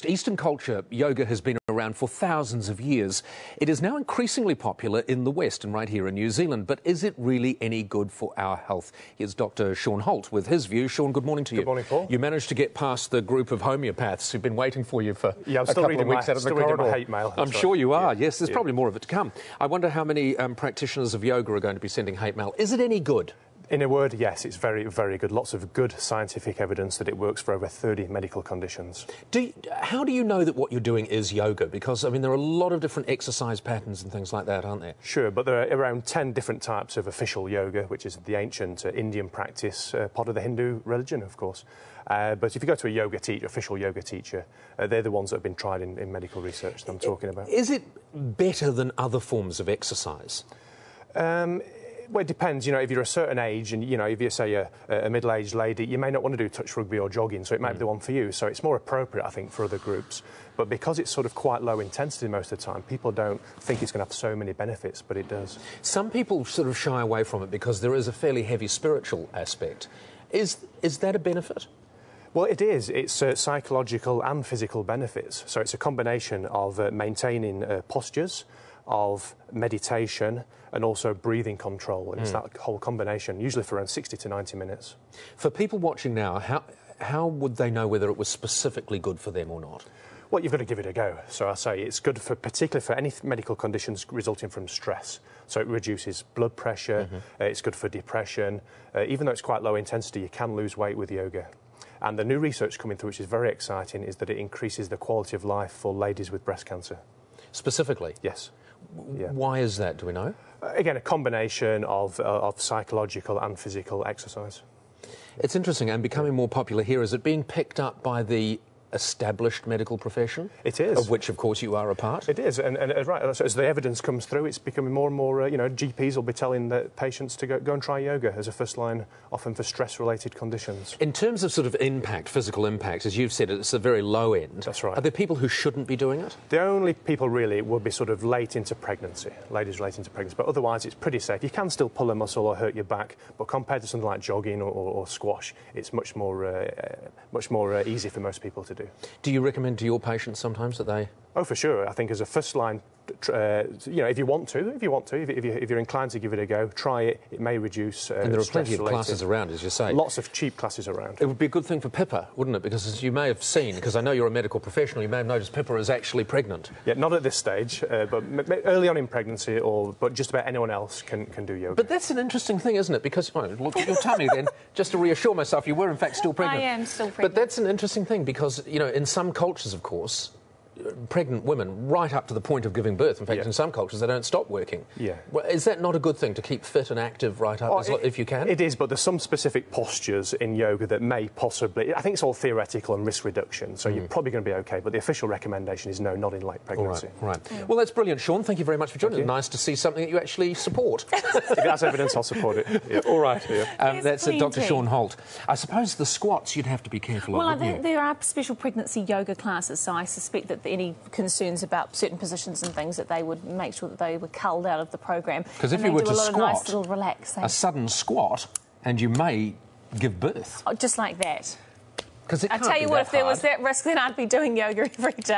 Eastern culture, yoga has been around for thousands of years. It is now increasingly popular in the West and right here in New Zealand. But is it really any good for our health? Here's Dr. Shaun Holt with his view. Shaun, good morning to you. Good morning, Paul. You managed to get past the group of homeopaths who've been waiting for you for a still couple reading of weeks out of the corridor. my hate mail. I'm sure you are. Yes, there's probably more of it to come. I wonder how many practitioners of yoga are going to be sending hate mail. Is it any good? In a word, yes, it's very, very good. Lots of good scientific evidence that it works for over 30 medical conditions. How do you know that what you're doing is yoga? Because, I mean, there are a lot of different exercise patterns and things like that, aren't there? Sure, but there are around 10 different types of official yoga, which is the ancient Indian practice, part of the Hindu religion, of course. But if you go to a yoga teacher, official yoga teacher, they're the ones that have been tried in medical research that I'm talking about. Is it better than other forms of exercise? Well, it depends. You know, if you're a certain age and, you know, if you're, say, a middle-aged lady, you may not want to do touch rugby or jogging, so it might be the one for you. So it's more appropriate, I think, for other groups. But because it's sort of quite low intensity most of the time, people don't think it's going to have so many benefits, but it does. Some people sort of shy away from it because there is a fairly heavy spiritual aspect. Is that a benefit? Well, it is. It's psychological and physical benefits. So it's a combination of maintaining postures, of meditation, and also breathing control. And it's that whole combination, usually for around 60 to 90 minutes. For people watching now, how would they know whether it was specifically good for them or not? Well, you've got to give it a go. So I say it's good for, particularly for any medical conditions resulting from stress. So it reduces blood pressure, it's good for depression. Even though it's quite low intensity, you can lose weight with yoga. And the new research coming through, which is very exciting, is that it increases the quality of life for ladies with breast cancer. Specifically? Yes. Yeah. Why is that, do we know? Again, a combination of psychological and physical exercise. It's interesting, and becoming more popular here. Is it being picked up by the established medical profession? It is. Of which, of course, you are a part. It is, and right, as the evidence comes through, it's becoming more and more, you know, GPs will be telling the patients to go and try yoga as a first line, often for stress-related conditions. In terms of sort of impact, physical impact, as you've said, it's a very low end. That's right. Are there people who shouldn't be doing it? The only people really would be sort of late into pregnancy, ladies late into pregnancy, but otherwise it's pretty safe. You can still pull a muscle or hurt your back, but compared to something like jogging or squash, it's much more easy for most people to do. Do you recommend to your patients sometimes that they... Oh, for sure. I think as a first line, you know, if you're inclined to give it a go, try it. It may reduce and there are plenty of classes around, as you say. Lots of cheap classes around. It would be a good thing for Pippa, wouldn't it? Because as you may have seen, because I know you're a medical professional, you may have noticed Pippa is actually pregnant. Yeah, not at this stage, but early on in pregnancy, but just about anyone else can do yoga. But that's an interesting thing, isn't it? Because, well, look at your tummy then, just to reassure myself, you were in fact still pregnant. I am still pregnant. But that's an interesting thing because, you know, in some cultures, of course, pregnant women right up to the point of giving birth. In fact, in some cultures, they don't stop working. Yeah. Well, is that not a good thing to keep fit and active right up if you can? It is, but there's some specific postures in yoga that may possibly... I think it's all theoretical and risk reduction, so you're probably going to be OK, but the official recommendation is no, not in late pregnancy. All right. Yeah. Well, that's brilliant, Shaun. Thank you very much for joining us. Nice to see something that you actually support. If that's evidence, I'll support it. Yeah. All right. Yeah. That's Dr. Shaun Holt. I suppose the squats you'd have to be careful of, wouldn't you? There are special pregnancy yoga classes, so I suspect that any concerns about certain positions and things that they would make sure that they were culled out of the program. Because if you were to squat, nice a sudden squat, and you may give birth. Oh, just like that. Because I tell you what, if there was that risk, then I'd be doing yoga every day.